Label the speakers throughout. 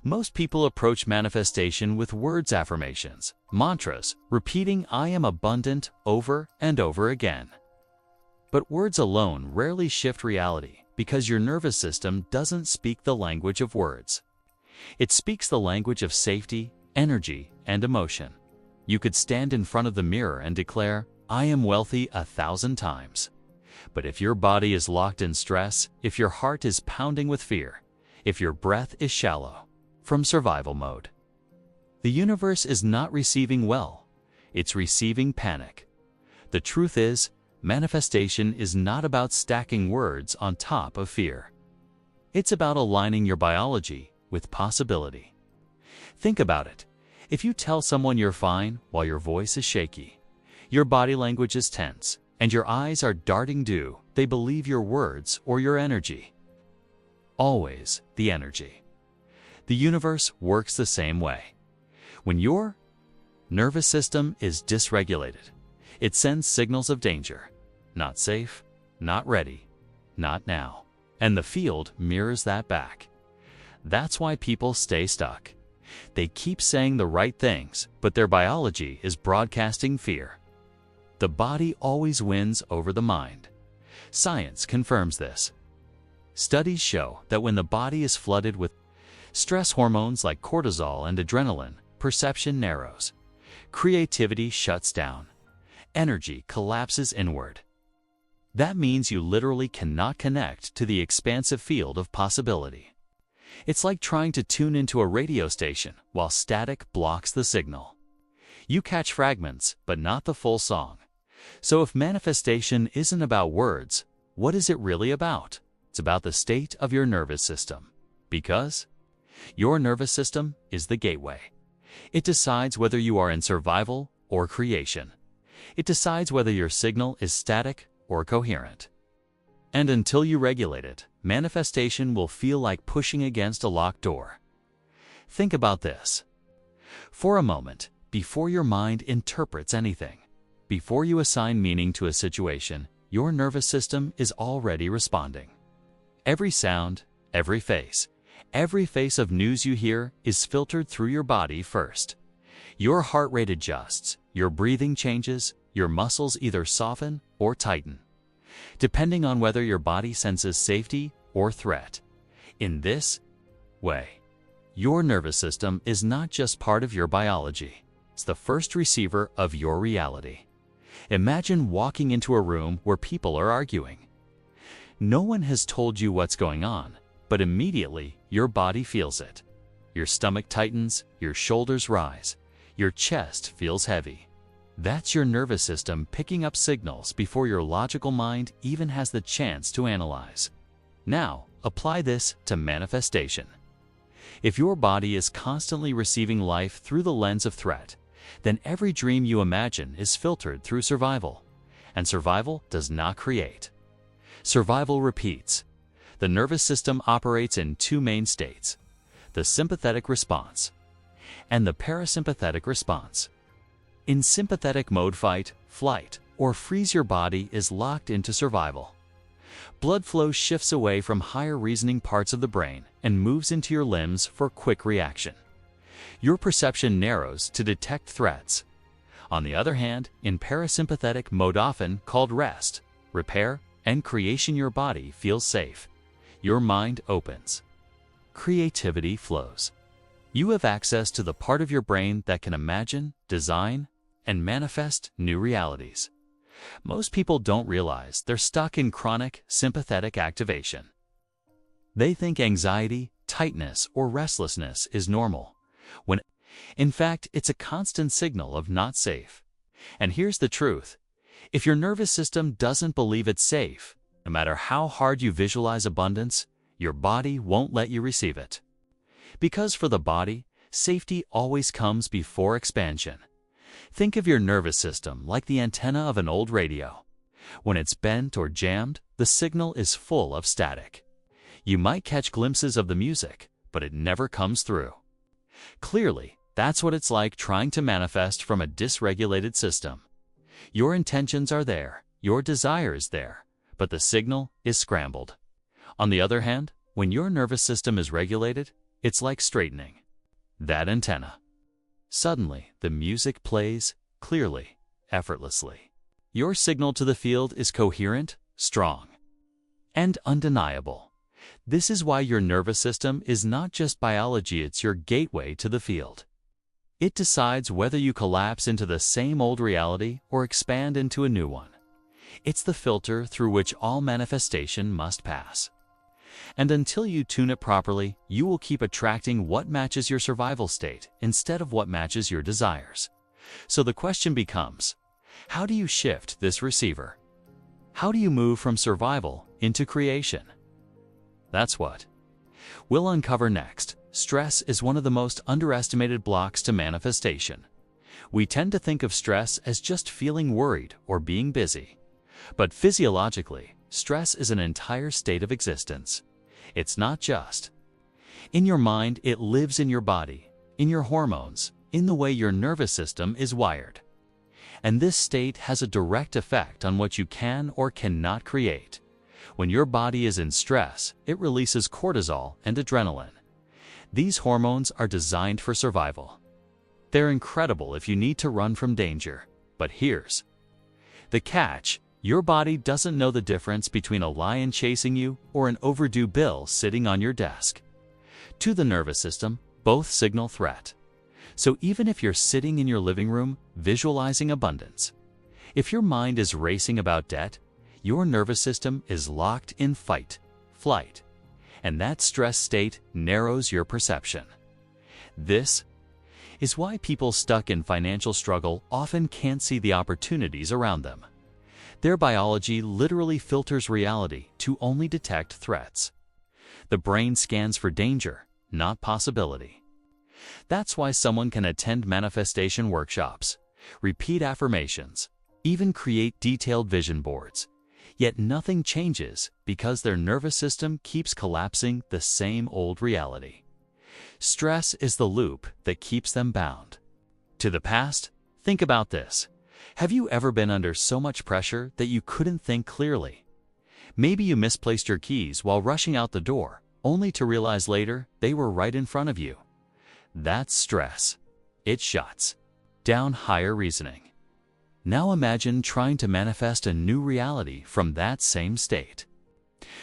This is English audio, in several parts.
Speaker 1: Most people approach manifestation with words affirmations, mantras, repeating "I am abundant" over and over again. But words alone rarely shift reality because your nervous system doesn't speak the language of words. It speaks the language of safety, energy, and emotion. You could stand in front of the mirror and declare, "I am wealthy" 1,000 times. But if your body is locked in stress, if your heart is pounding with fear, if your breath is shallow, from survival mode, the universe is not receiving well, it's receiving panic. The truth is, manifestation is not about stacking words on top of fear. It's about aligning your biology with possibility. Think about it. If you tell someone you're fine while your voice is shaky, your body language is tense, and your eyes are darting dew, they believe your words or your energy. Always the energy. The universe works the same way. When your nervous system is dysregulated, it sends signals of danger. Not safe, not ready, not now. And the field mirrors that back. That's why people stay stuck. They keep saying the right things, but their biology is broadcasting fear. The body always wins over the mind. Science confirms this. Studies show that when the body is flooded with stress hormones like cortisol and adrenaline, perception narrows. Creativity shuts down. Energy collapses inward. That means you literally cannot connect to the expansive field of possibility. It's like trying to tune into a radio station while static blocks the signal. You catch fragments, but not the full song. So if manifestation isn't about words, what is it really about? It's about the state of your nervous system. Because your nervous system is the gateway. It decides whether you are in survival or creation. It decides whether your signal is static or coherent. And until you regulate it, manifestation will feel like pushing against a locked door. Think about this. For a moment, before your mind interprets anything, before you assign meaning to a situation, your nervous system is already responding. Every sound, every face of news you hear is filtered through your body first. Your heart rate adjusts, your breathing changes, your muscles either soften or tighten, depending on whether your body senses safety or threat. In this way, your nervous system is not just part of your biology, it's the first receiver of your reality. Imagine walking into a room where people are arguing. No one has told you what's going on, but immediately your body feels it. Your stomach tightens, your shoulders rise, your chest feels heavy. That's your nervous system picking up signals before your logical mind even has the chance to analyze. Now, apply this to manifestation. If your body is constantly receiving life through the lens of threat, then every dream you imagine is filtered through survival. And survival does not create. Survival repeats. The nervous system operates in two main states: the sympathetic response and the parasympathetic response. In sympathetic mode, fight, flight, or freeze, your body is locked into survival. Blood flow shifts away from higher reasoning parts of the brain and moves into your limbs for quick reaction. Your perception narrows to detect threats. On the other hand, in parasympathetic mode, often called rest, repair, and creation, your body feels safe. Your mind opens. Creativity flows. You have access to the part of your brain that can imagine, design, and manifest new realities. Most people don't realize they're stuck in chronic sympathetic activation. They think anxiety, tightness, or restlessness is normal, when in fact it's a constant signal of not safe. And here's the truth: if your nervous system doesn't believe it's safe, no matter how hard you visualize abundance, your body won't let you receive it. Because for the body, safety always comes before expansion. Think of your nervous system like the antenna of an old radio. When it's bent or jammed, the signal is full of static. You might catch glimpses of the music, but it never comes through. Clearly, that's what it's like trying to manifest from a dysregulated system. Your intentions are there, your desire is there, but the signal is scrambled. On the other hand, when your nervous system is regulated, It's like straightening that antenna. Suddenly, the music plays clearly, effortlessly. Your signal to the field is coherent, strong, and undeniable. This is why your nervous system is not just biology, it's your gateway to the field. It decides whether you collapse into the same old reality or expand into a new one. It's the filter through which all manifestation must pass. And until you tune it properly, you will keep attracting what matches your survival state instead of what matches your desires. So the question becomes, how do you shift this receiver? How do you move from survival into creation? That's what we'll uncover next. Stress is one of the most underestimated blocks to manifestation. We tend to think of stress as just feeling worried or being busy. But physiologically, stress is an entire state of existence. It's not just in your mind, it lives in your body, in your hormones, in the way your nervous system is wired. And this state has a direct effect on what you can or cannot create. When your body is in stress, it releases cortisol and adrenaline. These hormones are designed for survival. They're incredible if you need to run from danger. But here's the catch. Your body doesn't know the difference between a lion chasing you or an overdue bill sitting on your desk. To the nervous system, both signal threat. So even if you're sitting in your living room visualizing abundance, if your mind is racing about debt, your nervous system is locked in fight, flight, and that stress state narrows your perception. This is why people stuck in financial struggle often can't see the opportunities around them. Their biology literally filters reality to only detect threats. The brain scans for danger, not possibility. That's why someone can attend manifestation workshops, repeat affirmations, even create detailed vision boards. Yet nothing changes because their nervous system keeps collapsing the same old reality. Stress is the loop that keeps them bound to the past. Think about this. Have you ever been under so much pressure that you couldn't think clearly? Maybe you misplaced your keys while rushing out the door, only to realize later they were right in front of you. That's stress. It shuts down higher reasoning. Now imagine trying to manifest a new reality from that same state.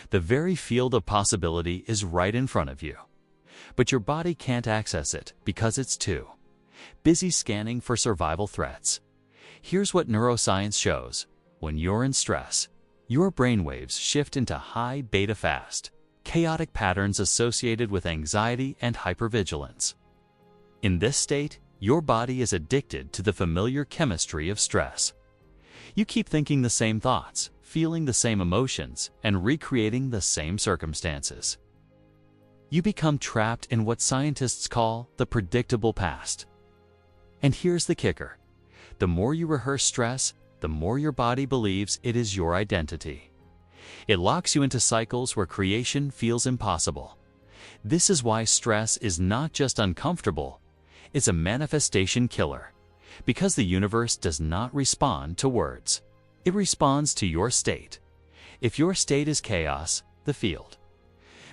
Speaker 1: The very field of possibility is right in front of you, but your body can't access it because it's too busy scanning for survival threats. Here's what neuroscience shows. When you're in stress, your brainwaves shift into high beta fast, chaotic patterns associated with anxiety and hypervigilance. In this state, your body is addicted to the familiar chemistry of stress. You keep thinking the same thoughts, feeling the same emotions, and recreating the same circumstances. You become trapped in what scientists call the predictable past. And here's the kicker. The more you rehearse stress, the more your body believes it is your identity. It locks you into cycles where creation feels impossible. This is why stress is not just uncomfortable, it's a manifestation killer. Because the universe does not respond to words. It responds to your state. If your state is chaos, the field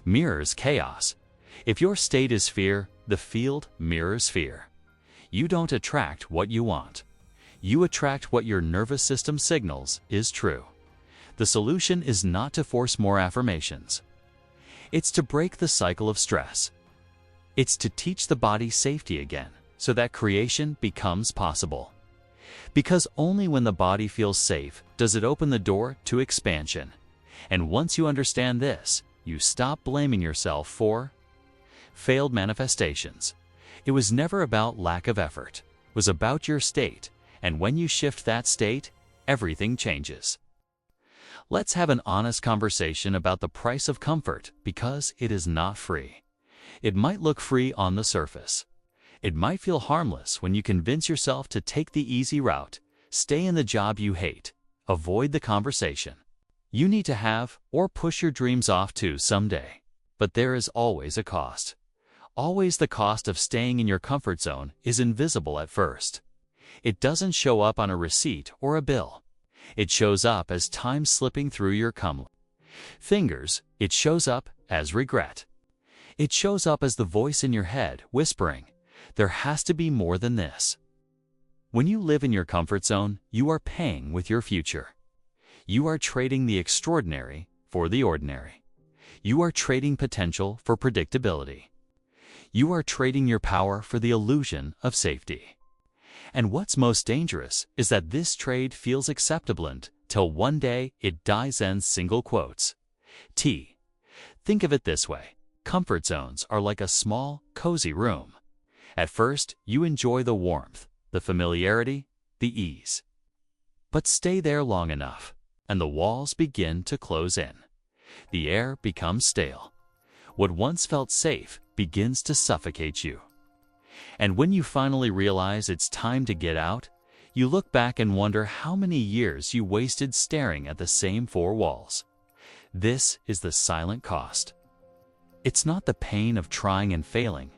Speaker 1: mirrors chaos. If your state is fear, the field mirrors fear. You don't attract what you want. You attract what your nervous system signals is true. The solution is not to force more affirmations. It's to break the cycle of stress. It's to teach the body safety again, so that creation becomes possible. Because only when the body feels safe does it open the door to expansion. And once you understand this, you stop blaming yourself for failed manifestations. It was never about lack of effort. It was about your state. And when you shift that state, everything changes. Let's have an honest conversation about the price of comfort, because it is not free. It might look free on the surface. It might feel harmless when you convince yourself to take the easy route, stay in the job you hate, avoid the conversation you need to have, or push your dreams off to someday. But there is always a cost. Always the cost of staying in your comfort zone is invisible at first. It doesn't show up on a receipt or a bill. It shows up as time slipping through your fingers. It shows up as regret. It shows up as the voice in your head whispering, "There has to be more than this." When you live in your comfort zone, you are paying with your future. You are trading the extraordinary for the ordinary. You are trading potential for predictability. You are trading your power for the illusion of safety. And what's most dangerous is that this trade feels acceptable till one day it dies. Ends single quotes. Think of it this way. Comfort zones are like a small, cozy room. At first, you enjoy the warmth, the familiarity, the ease. But stay there long enough, and the walls begin to close in. The air becomes stale. What once felt safe begins to suffocate you. And when you finally realize it's time to get out, you look back and wonder how many years you wasted staring at the same four walls. This is the silent cost. It's not the pain of trying and failing.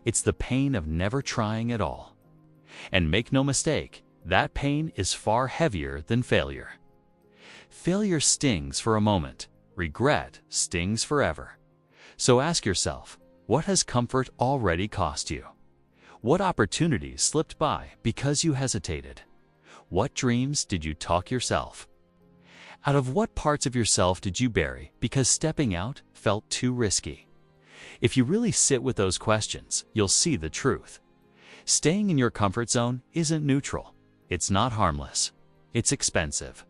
Speaker 1: It's the pain of never trying at all. And make no mistake, that pain is far heavier than failure. Failure stings for a moment. Regret stings forever. So ask yourself, what has comfort already cost you? What opportunities slipped by because you hesitated? What dreams did you talk yourself? Out of what parts of yourself did you bury because stepping out felt too risky? If you really sit with those questions, you'll see the truth. Staying in your comfort zone isn't neutral. It's not harmless. It's expensive.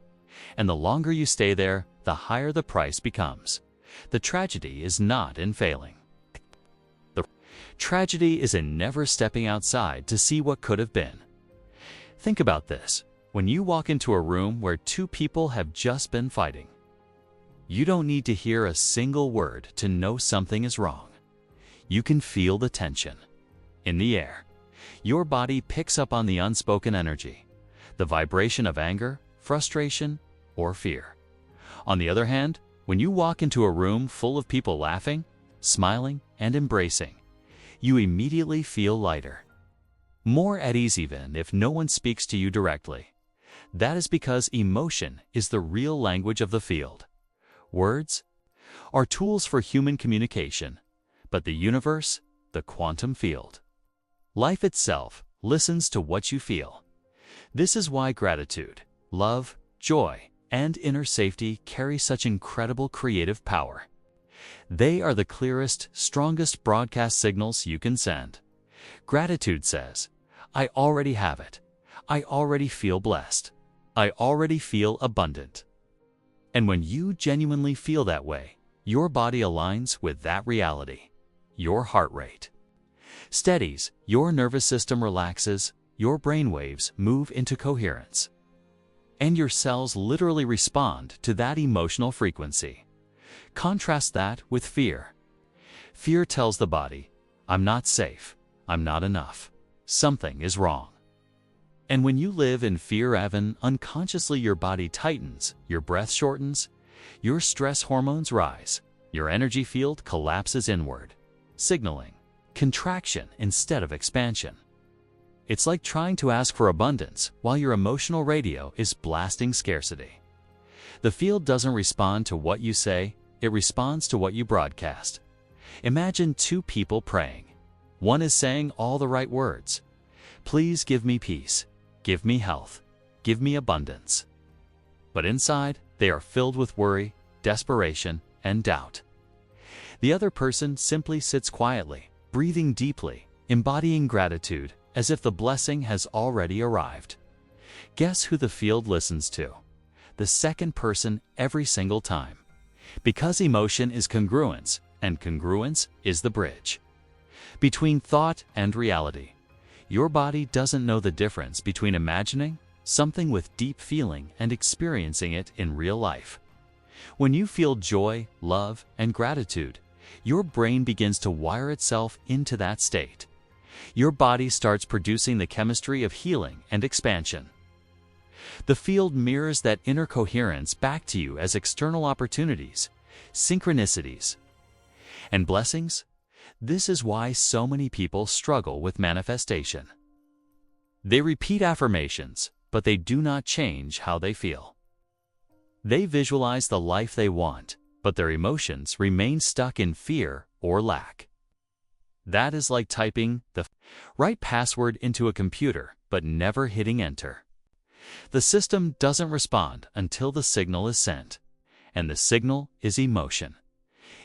Speaker 1: And the longer you stay there, the higher the price becomes. The tragedy is not in failing. The tragedy is in never stepping outside to see what could have been. Think about this. When you walk into a room where two people have just been fighting, you don't need to hear a single word to know something is wrong. You can feel the tension in the air. Your body picks up on the unspoken energy, the vibration of anger, frustration, or fear. On the other hand, when you walk into a room full of people laughing, smiling, and embracing, you immediately feel lighter, more at ease even if no one speaks to you directly. That is because emotion is the real language of the field. Words are tools for human communication, but the universe, the quantum field, life itself listens to what you feel. This is why gratitude, love, joy, and inner safety carry such incredible creative power. They are the clearest, strongest broadcast signals you can send. Gratitude says, "I already have it. I already feel blessed. I already feel abundant." And when you genuinely feel that way, your body aligns with that reality. Your heart rate steadies, your nervous system relaxes, your brain waves move into coherence. And your cells literally respond to that emotional frequency. Contrast that with fear. Fear tells the body, "I'm not safe. I'm not enough. Something is wrong." And when you live in fear, even unconsciously your body tightens, your breath shortens, your stress hormones rise, your energy field collapses inward, signaling contraction instead of expansion. It's like trying to ask for abundance while your emotional radio is blasting scarcity. The field doesn't respond to what you say, it responds to what you broadcast. Imagine two people praying. One is saying all the right words. "Please give me peace. Give me health. Give me abundance." But inside, they are filled with worry, desperation, and doubt. The other person simply sits quietly, breathing deeply, embodying gratitude, as if the blessing has already arrived. Guess who the field listens to? The second person every single time. Because emotion is congruence, and congruence is the bridge between thought and reality. Your body doesn't know the difference between imagining something with deep feeling and experiencing it in real life. When you feel joy, love, and gratitude, your brain begins to wire itself into that state. Your body starts producing the chemistry of healing and expansion. The field mirrors that inner coherence back to you as external opportunities, synchronicities, and blessings. This is why so many people struggle with manifestation. They repeat affirmations, but they do not change how they feel. They visualize the life they want, but their emotions remain stuck in fear or lack. That is like typing the right password into a computer but never hitting enter. The system doesn't respond until the signal is sent, and the signal is emotion.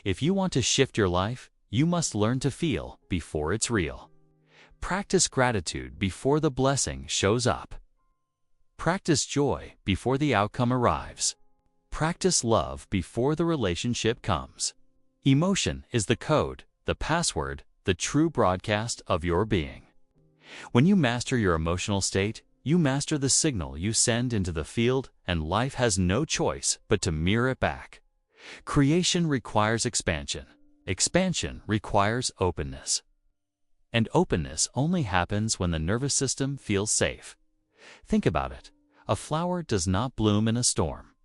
Speaker 1: If you want to shift your life, you must learn to feel before it's real. Practice gratitude before the blessing shows up. Practice joy before the outcome arrives. Practice love before the relationship comes. Emotion is the code, the password, the true broadcast of your being. When you master your emotional state, you master the signal you send into the field, and life has no choice but to mirror it back. Creation requires expansion. Expansion requires openness. And openness only happens when the nervous system feels safe. Think about it. A flower does not bloom in a storm.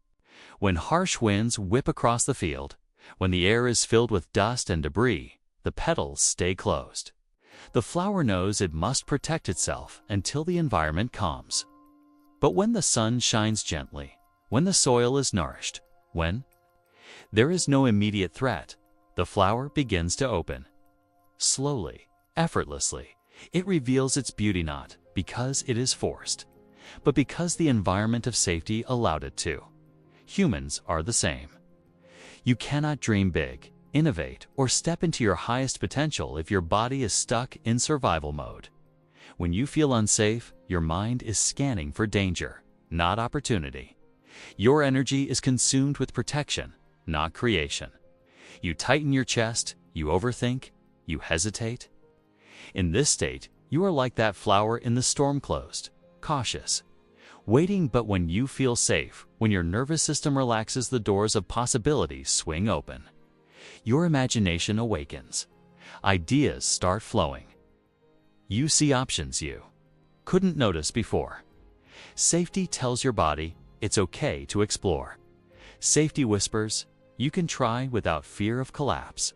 Speaker 1: When harsh winds whip across the field, when the air is filled with dust and debris, the petals stay closed. The flower knows it must protect itself until the environment calms. But when the sun shines gently, when the soil is nourished, when there is no immediate threat, the flower begins to open. Slowly, effortlessly, it reveals its beauty not because it is forced, but because the environment of safety allowed it to. Humans are the same. You cannot dream big, innovate, or step into your highest potential if your body is stuck in survival mode. When you feel unsafe, your mind is scanning for danger, not opportunity. Your energy is consumed with protection, not creation. You tighten your chest, you overthink, you hesitate. In this state, you are like that flower in the storm closed, cautious, waiting. But when you feel safe, when your nervous system relaxes, the doors of possibilities swing open. Your imagination awakens. Ideas start flowing. You see options you couldn't notice before. Safety tells your body it's okay to explore. Safety whispers, you can try without fear of collapse.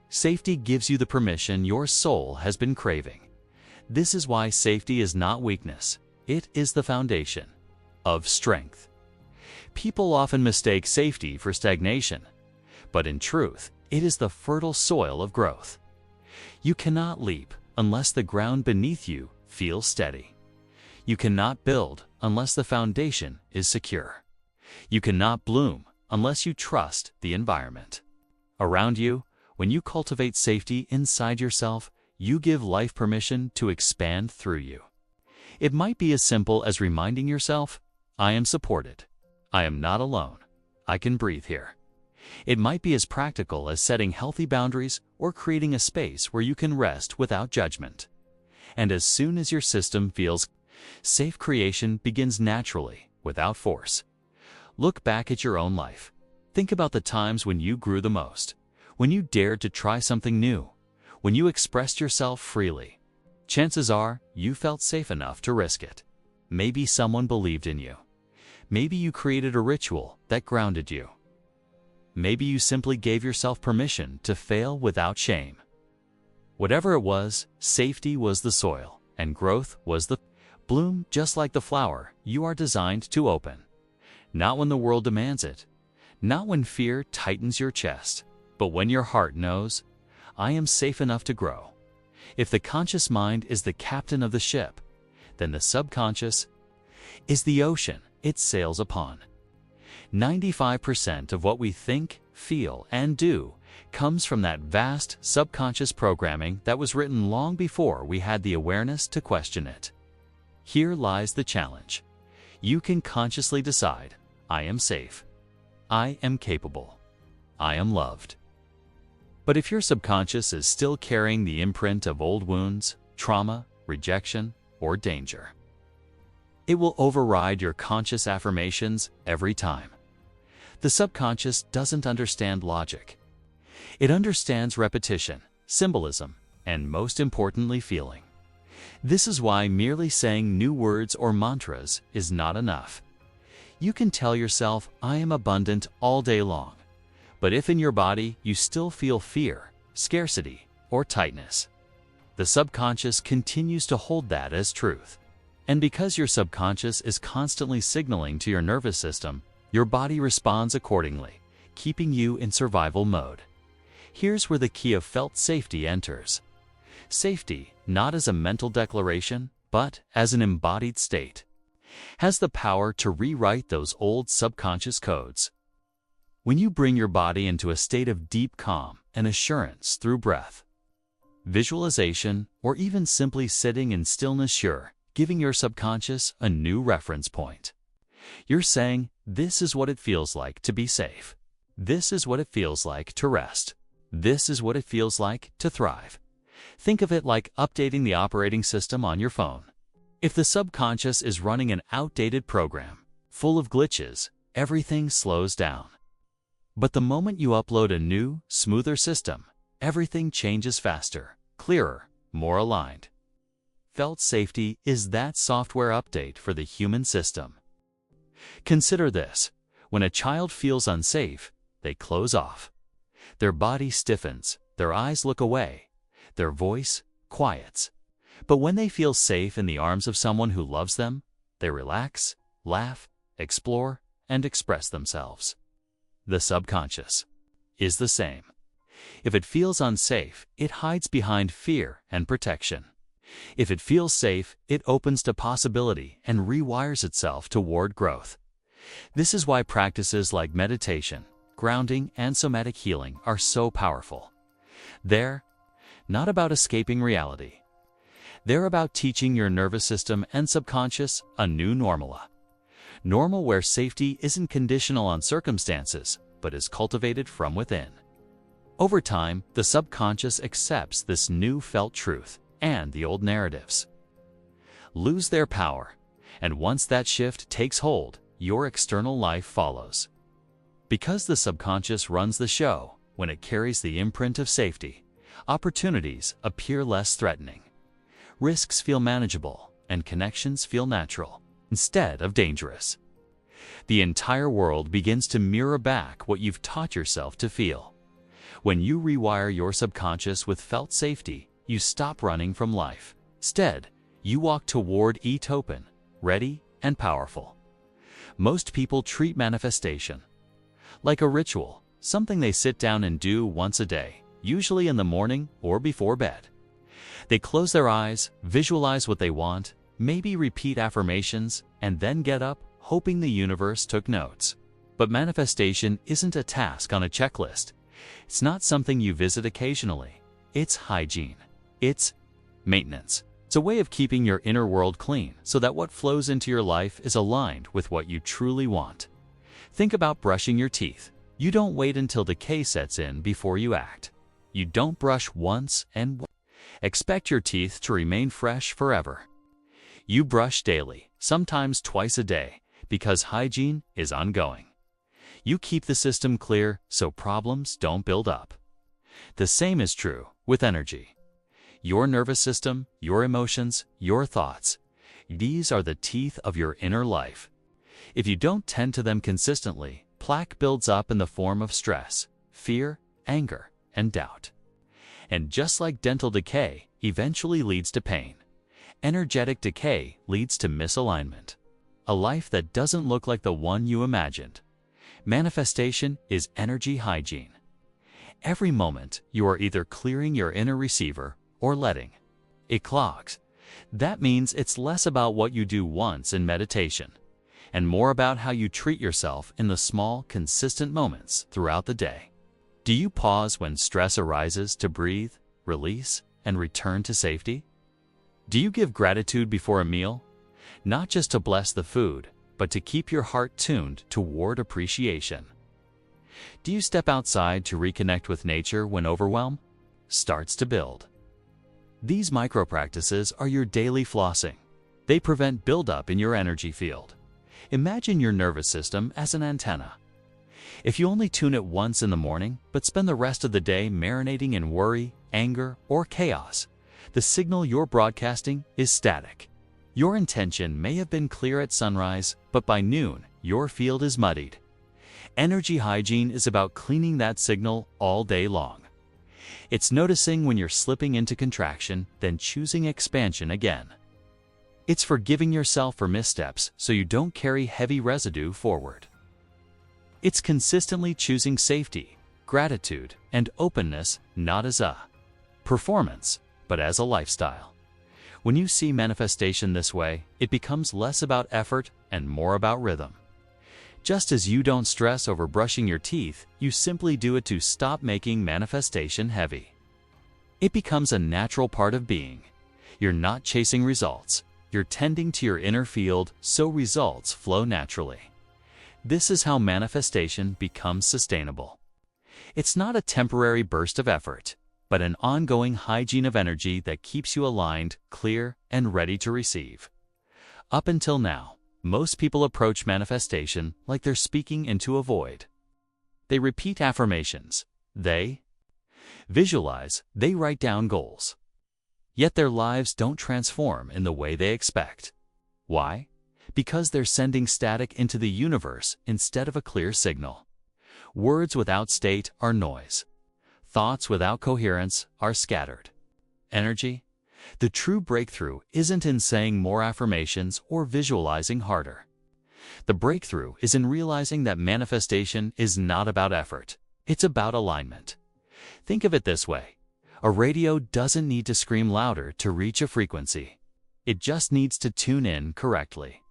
Speaker 1: Safety gives you the permission your soul has been craving. This is why safety is not weakness. It is the foundation of strength. People often mistake safety for stagnation, but in truth, it is the fertile soil of growth. You cannot leap unless the ground beneath you feels steady. You cannot build unless the foundation is secure. You cannot bloom unless you trust the environment around you. When you cultivate safety inside yourself, you give life permission to expand through you. It might be as simple as reminding yourself, I am supported. I am not alone. I can breathe here. It might be as practical as setting healthy boundaries or creating a space where you can rest without judgment. And as soon as your system feels safe, creation begins naturally, without force. Look back at your own life. Think about the times when you grew the most, when you dared to try something new, when you expressed yourself freely. Chances are you felt safe enough to risk it. Maybe someone believed in you. Maybe you created a ritual that grounded you. Maybe you simply gave yourself permission to fail without shame. Whatever it was, safety was the soil, and growth was the bloom. Just like the flower, you are designed to open. Not when the world demands it, not when fear tightens your chest, but when your heart knows, I am safe enough to grow. If the conscious mind is the captain of the ship, then the subconscious is the ocean it sails upon. 95% of what we think, feel, and do comes from that vast subconscious programming that was written long before we had the awareness to question it. Here lies the challenge. You can consciously decide, I am safe. I am capable. I am loved. But if your subconscious is still carrying the imprint of old wounds, trauma, rejection, or danger, it will override your conscious affirmations every time. The subconscious doesn't understand logic. It understands repetition, symbolism, and most importantly, feeling. This is why merely saying new words or mantras is not enough. You can tell yourself, I am abundant all day long. But if in your body you still feel fear, scarcity, or tightness, the subconscious continues to hold that as truth. And because your subconscious is constantly signaling to your nervous system, your body responds accordingly, keeping you in survival mode. Here's where the key of felt safety enters. Safety, not as a mental declaration, but as an embodied state, has the power to rewrite those old subconscious codes. When you bring your body into a state of deep calm and assurance through breath, visualization, or even simply sitting in stillness, you're giving your subconscious a new reference point. You're saying, this is what it feels like to be safe. This is what it feels like to rest. This is what it feels like to thrive. Think of it like updating the operating system on your phone. If the subconscious is running an outdated program, full of glitches, everything slows down. But the moment you upload a new, smoother system, everything changes faster, clearer, more aligned. Felt safety is that software update for the human system. Consider this. When a child feels unsafe, they close off. Their body stiffens, their eyes look away, their voice quiets. But when they feel safe in the arms of someone who loves them, they relax, laugh, explore, and express themselves. The subconscious is the same. If it feels unsafe, it hides behind fear and protection. If it feels safe, it opens to possibility and rewires itself toward growth. This is why practices like meditation, grounding, and somatic healing are so powerful. They're not about escaping reality. They're about teaching your nervous system and subconscious a new normal. Normal where safety isn't conditional on circumstances, but is cultivated from within. Over time, the subconscious accepts this new felt truth, and the old narratives lose their power. And once that shift takes hold, your external life follows. Because the subconscious runs the show, when it carries the imprint of safety, opportunities appear less threatening. Risks feel manageable, and connections feel natural, instead of dangerous. The entire world begins to mirror back what you've taught yourself to feel. When you rewire your subconscious with felt safety, you stop running from life. Instead, you walk toward it open, ready, and powerful. Most people treat manifestation like a ritual, something they sit down and do once a day, usually in the morning or before bed. They close their eyes, visualize what they want, maybe repeat affirmations, and then get up, hoping the universe took notes. But manifestation isn't a task on a checklist. It's not something you visit occasionally. It's hygiene. It's maintenance. It's a way of keeping your inner world clean so that what flows into your life is aligned with what you truly want. Think about brushing your teeth. You don't wait until decay sets in before you act. You don't brush once and expect your teeth to remain fresh forever. You brush daily, sometimes twice a day, because hygiene is ongoing. You keep the system clear so problems don't build up. The same is true with energy. Your nervous system, your emotions, your thoughts, these are the teeth of your inner life. If you don't tend to them consistently, plaque builds up in the form of stress, fear, anger, and doubt. And just like dental decay eventually leads to pain, energetic decay leads to misalignment. A life that doesn't look like the one you imagined. Manifestation is energy hygiene. Every moment, you are either clearing your inner receiver or letting it clog. That means it's less about what you do once in meditation, and more about how you treat yourself in the small, consistent moments throughout the day. Do you pause when stress arises to breathe, release, and return to safety? Do you give gratitude before a meal? Not just to bless the food, but to keep your heart tuned toward appreciation. Do you step outside to reconnect with nature when overwhelm starts to build? These micro-practices are your daily flossing. They prevent buildup in your energy field. Imagine your nervous system as an antenna. If you only tune it once in the morning, but spend the rest of the day marinating in worry, anger, or chaos, the signal you're broadcasting is static. Your intention may have been clear at sunrise, but by noon, your field is muddied. Energy hygiene is about cleaning that signal all day long. It's noticing when you're slipping into contraction, then choosing expansion again. It's forgiving yourself for missteps so you don't carry heavy residue forward. It's consistently choosing safety, gratitude, and openness not as a performance, but as a lifestyle. When you see manifestation this way, it becomes less about effort and more about rhythm. Just as you don't stress over brushing your teeth, you simply do it to stop making manifestation heavy. It becomes a natural part of being. You're not chasing results. You're tending to your inner field so results flow naturally. This is how manifestation becomes sustainable. It's not a temporary burst of effort, but an ongoing hygiene of energy that keeps you aligned, clear, and ready to receive. Up until now, most people approach manifestation like they're speaking into a void. They repeat affirmations. They visualize. They write down goals. Yet their lives don't transform in the way they expect. Why? Because they're sending static into the universe instead of a clear signal. Words without state are noise. Thoughts without coherence are scattered. Energy? The true breakthrough isn't in saying more affirmations or visualizing harder. The breakthrough is in realizing that manifestation is not about effort. It's about alignment. Think of it this way. A radio doesn't need to scream louder to reach a frequency. It just needs to tune in correctly.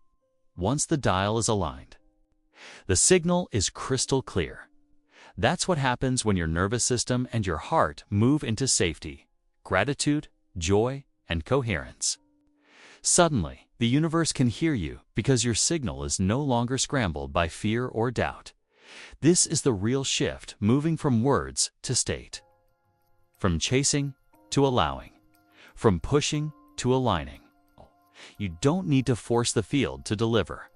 Speaker 1: Once the dial is aligned, the signal is crystal clear. That's what happens when your nervous system and your heart move into safety, gratitude, joy, and coherence. Suddenly, the universe can hear you because your signal is no longer scrambled by fear or doubt. This is the real shift, moving from words to state. From chasing to allowing. From pushing to aligning. You don't need to force the field to deliver.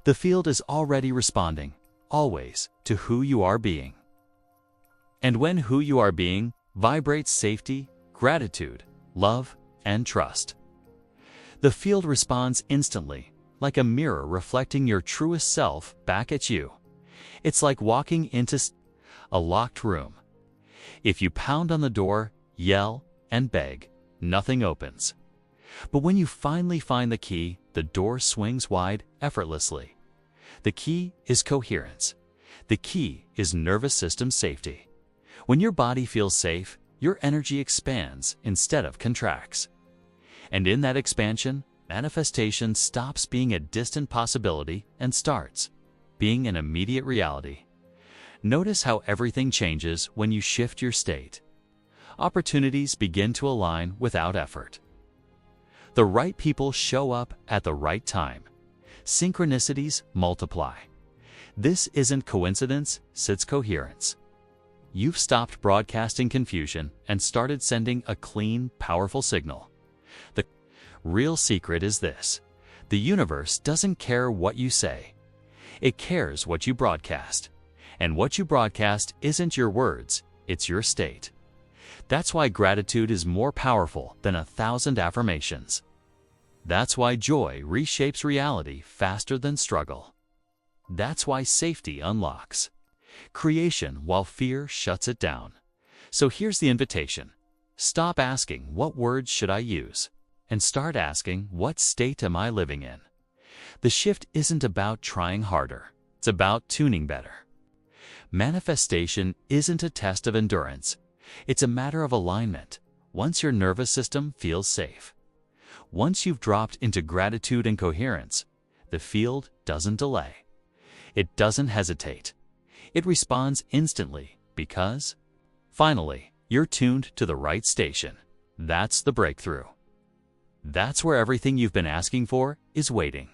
Speaker 1: The field is already responding, always, to who you are being. And when who you are being vibrates safety, gratitude, love, and trust, the field responds instantly, like a mirror reflecting your truest self back at you. It's like walking into a locked room. If you pound on the door, yell, and beg, nothing opens. But when you finally find the key, the door swings wide effortlessly. The key is coherence. The key is nervous system safety. When your body feels safe, your energy expands instead of contracts. And in that expansion, manifestation stops being a distant possibility and starts being an immediate reality. Notice how everything changes when you shift your state. Opportunities begin to align without effort. The right people show up at the right time. Synchronicities multiply. This isn't coincidence, it's coherence. You've stopped broadcasting confusion and started sending a clean, powerful signal. The real secret is this: the universe doesn't care what you say. It cares what you broadcast. And what you broadcast isn't your words, it's your state. That's why gratitude is more powerful than 1,000 affirmations. That's why joy reshapes reality faster than struggle. That's why safety unlocks creation while fear shuts it down. So here's the invitation. Stop asking, what words should I use? And start asking, what state am I living in? The shift isn't about trying harder. It's about tuning better. Manifestation isn't a test of endurance. It's a matter of alignment. Once your nervous system feels safe, once you've dropped into gratitude and coherence, the field doesn't delay. It doesn't hesitate. It responds instantly because, finally, you're tuned to the right station. That's the breakthrough. That's where everything you've been asking for is waiting.